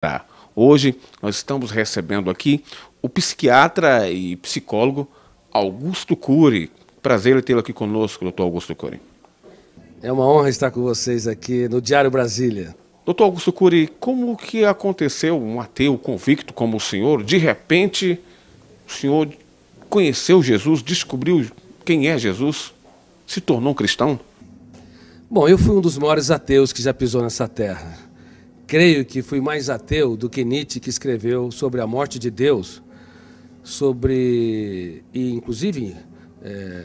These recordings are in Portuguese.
Tá. Hoje nós estamos recebendo aqui o psiquiatra e psicólogo Augusto Cury. Prazer em tê-lo aqui conosco, doutor Augusto Cury. É uma honra estar com vocês aqui no Diário Brasília. Doutor Augusto Cury, como que aconteceu um ateu convicto como o senhor? De repente, o senhor conheceu Jesus, descobriu quem é Jesus, se tornou um cristão? Bom, eu fui um dos maiores ateus que já pisou nessa terra. Creio que fui mais ateu do que Nietzsche, que escreveu sobre a morte de Deus, e inclusive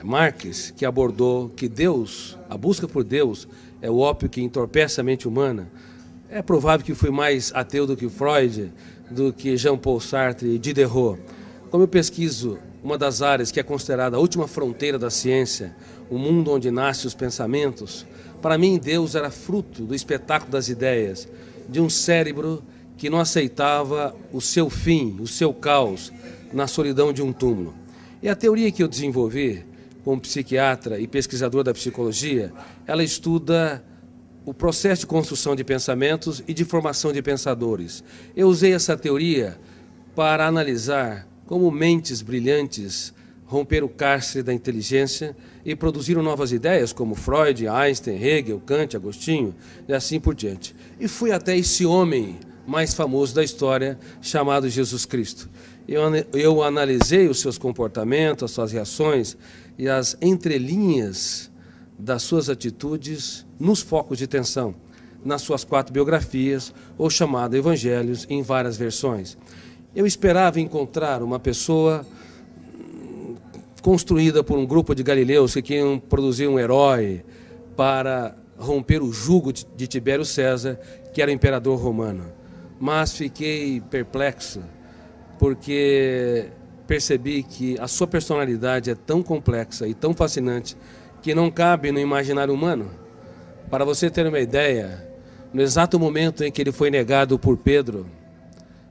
Marx, que abordou que Deus, a busca por Deus, é o ópio que entorpece a mente humana. É provável que fui mais ateu do que Freud, do que Jean-Paul Sartre e Diderot. Como eu pesquiso uma das áreas que é considerada a última fronteira da ciência, o mundo onde nascem os pensamentos, para mim Deus era fruto do espetáculo das ideias, de um cérebro que não aceitava o seu fim, o seu caos, na solidão de um túmulo. E a teoria que eu desenvolvi como psiquiatra e pesquisador da psicologia, ela estuda o processo de construção de pensamentos e de formação de pensadores. Eu usei essa teoria para analisar como mentes brilhantes romperam o cárcere da inteligência e produziram novas ideias, como Freud, Einstein, Hegel, Kant, Agostinho e assim por diante. E fui até esse homem mais famoso da história, chamado Jesus Cristo. Eu analisei os seus comportamentos, as suas reações e as entrelinhas das suas atitudes nos focos de tensão, nas suas 4 biografias, ou chamado Evangelhos, em várias versões. Eu esperava encontrar uma pessoa construída por um grupo de galileus que queriam produzir um herói para romper o jugo de Tibério César, que era o imperador romano. Mas fiquei perplexo, porque percebi que a sua personalidade é tão complexa e tão fascinante que não cabe no imaginário humano. Para você ter uma ideia, no exato momento em que ele foi negado por Pedro,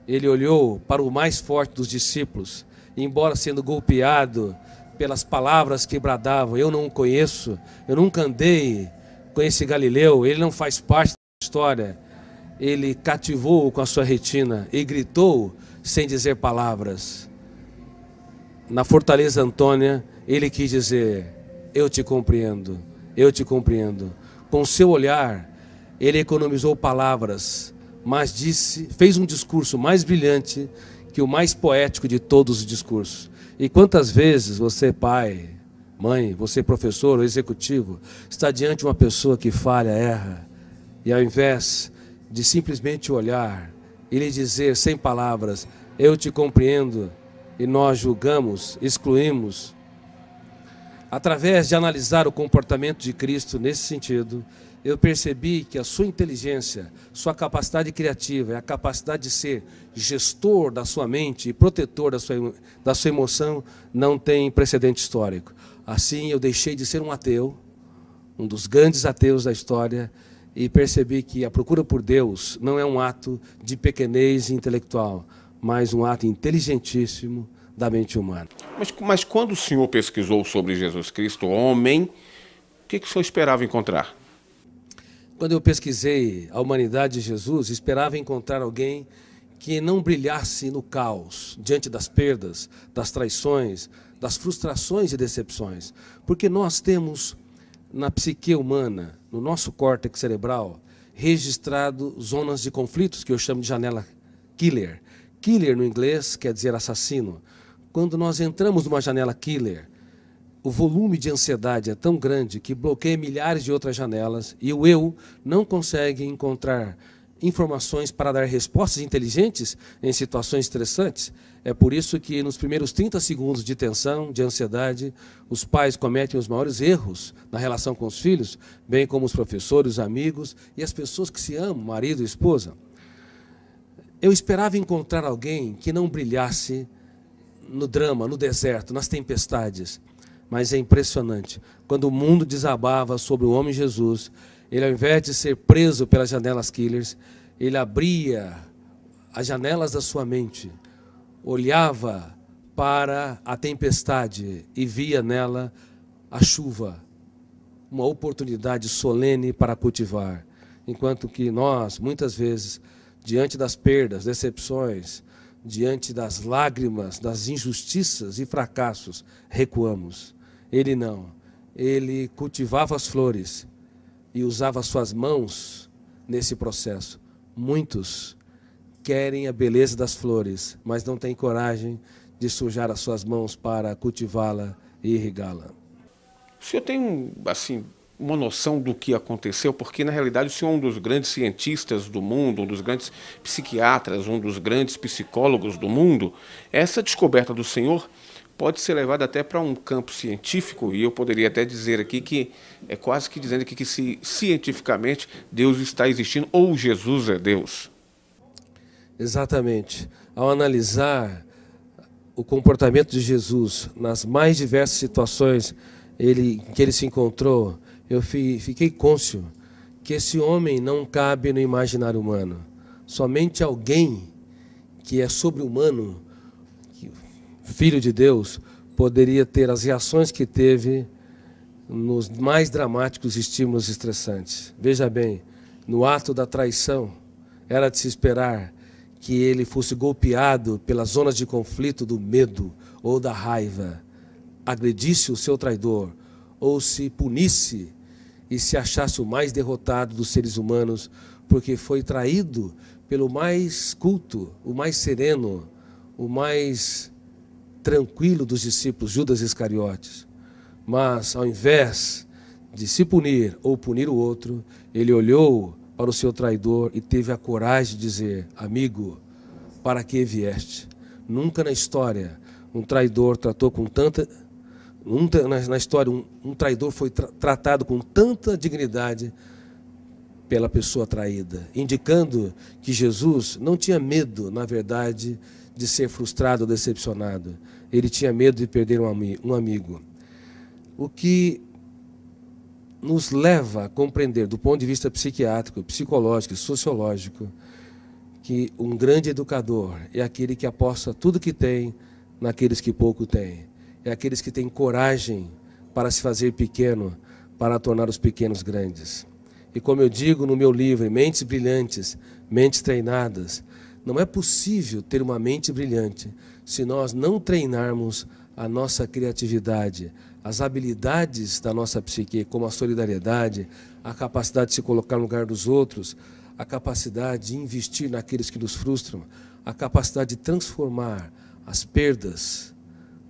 ele olhou para o mais forte dos discípulos, e, embora sendo golpeado pelas palavras que bradavam, eu não o conheço, eu nunca andei com esse Galileu, ele não faz parte da história, ele cativou com a sua retina e gritou sem dizer palavras. Na Fortaleza Antônia, ele quis dizer: eu te compreendo, eu te compreendo. Com seu olhar, ele economizou palavras, mas fez um discurso mais brilhante que o mais poético de todos os discursos. E quantas vezes você, pai, mãe, você, professor ou executivo, está diante de uma pessoa que falha, erra, e ao invés de simplesmente olhar e lhe dizer sem palavras: eu te compreendo, e nós julgamos, excluímos. Através de analisar o comportamento de Cristo nesse sentido, eu percebi que a sua inteligência, sua capacidade criativa e a capacidade de ser gestor da sua mente e protetor da sua emoção não tem precedente histórico. Assim, eu deixei de ser um ateu, um dos grandes ateus da história, e percebi que a procura por Deus não é um ato de pequenez intelectual, mas um ato inteligentíssimo da mente humana. Mas quando o senhor pesquisou sobre Jesus Cristo, homem, o que o senhor esperava encontrar? Quando eu pesquisei a humanidade de Jesus, esperava encontrar alguém que não brilhasse no caos, diante das perdas, das traições, das frustrações e decepções. Porque nós temos na psique humana, no nosso córtex cerebral, registrado zonas de conflitos que eu chamo de janela killer. Killer no inglês quer dizer assassino. Quando nós entramos numa janela killer, o volume de ansiedade é tão grande que bloqueia milhares de outras janelas e o eu não consegue encontrar informações para dar respostas inteligentes em situações estressantes. É por isso que nos primeiros 30 segundos de tensão, de ansiedade, os pais cometem os maiores erros na relação com os filhos, bem como os professores, os amigos e as pessoas que se amam, marido e esposa. Eu esperava encontrar alguém que não brilhasse no drama, no deserto, nas tempestades. Mas é impressionante, quando o mundo desabava sobre o homem Jesus, ele, ao invés de ser preso pelas janelas killers, ele abria as janelas da sua mente, olhava para a tempestade e via nela a chuva, uma oportunidade solene para cultivar. Enquanto que nós, muitas vezes, diante das perdas, decepções, diante das lágrimas, das injustiças e fracassos, recuamos. Ele não. Ele cultivava as flores e usava suas mãos nesse processo. Muitos querem a beleza das flores, mas não têm coragem de sujar as suas mãos para cultivá-la e irrigá-la. O senhor tem, assim, uma noção do que aconteceu? Porque, na realidade, o senhor é um dos grandes cientistas do mundo, um dos grandes psiquiatras, um dos grandes psicólogos do mundo. Essa descoberta do senhor pode ser levada até para um campo científico, e eu poderia até dizer aqui que é quase que dizendo aqui que se cientificamente Deus está existindo ou Jesus é Deus. Exatamente. Ao analisar o comportamento de Jesus nas mais diversas situações que ele se encontrou, eu fiquei cônscio que esse homem não cabe no imaginário humano. Somente alguém que é sobre-humano, filho de Deus, poderia ter as reações que teve nos mais dramáticos estímulos estressantes. Veja bem, no ato da traição, era de se esperar que ele fosse golpeado pelas zonas de conflito do medo ou da raiva, agredisse o seu traidor, ou se punisse e se achasse o mais derrotado dos seres humanos, porque foi traído pelo mais culto, o mais sereno, o mais tranquilo dos discípulos, Judas Iscariotes. Mas, ao invés de se punir ou punir o outro, ele olhou para o seu traidor e teve a coragem de dizer: amigo, para que vieste? Nunca na história um traidor tratou com tanta... Na história, um traidor foi tratado com tanta dignidade pela pessoa traída, indicando que Jesus não tinha medo, na verdade, de ser frustrado ou decepcionado. Ele tinha medo de perder um amigo. O que nos leva a compreender, do ponto de vista psiquiátrico, psicológico e sociológico, que um grande educador é aquele que aposta tudo que tem naqueles que pouco têm. É aqueles que têm coragem para se fazer pequeno, para tornar os pequenos grandes. E como eu digo no meu livro, Mentes Brilhantes, Mentes Treinadas, não é possível ter uma mente brilhante se nós não treinarmos a nossa criatividade, as habilidades da nossa psique, como a solidariedade, a capacidade de se colocar no lugar dos outros, a capacidade de investir naqueles que nos frustram, a capacidade de transformar as perdas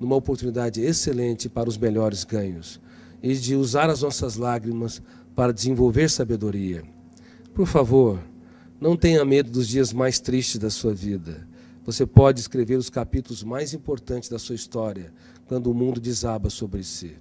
numa oportunidade excelente para os melhores ganhos e de usar as nossas lágrimas para desenvolver sabedoria. Por favor, não tenha medo dos dias mais tristes da sua vida. Você pode escrever os capítulos mais importantes da sua história quando o mundo desaba sobre si.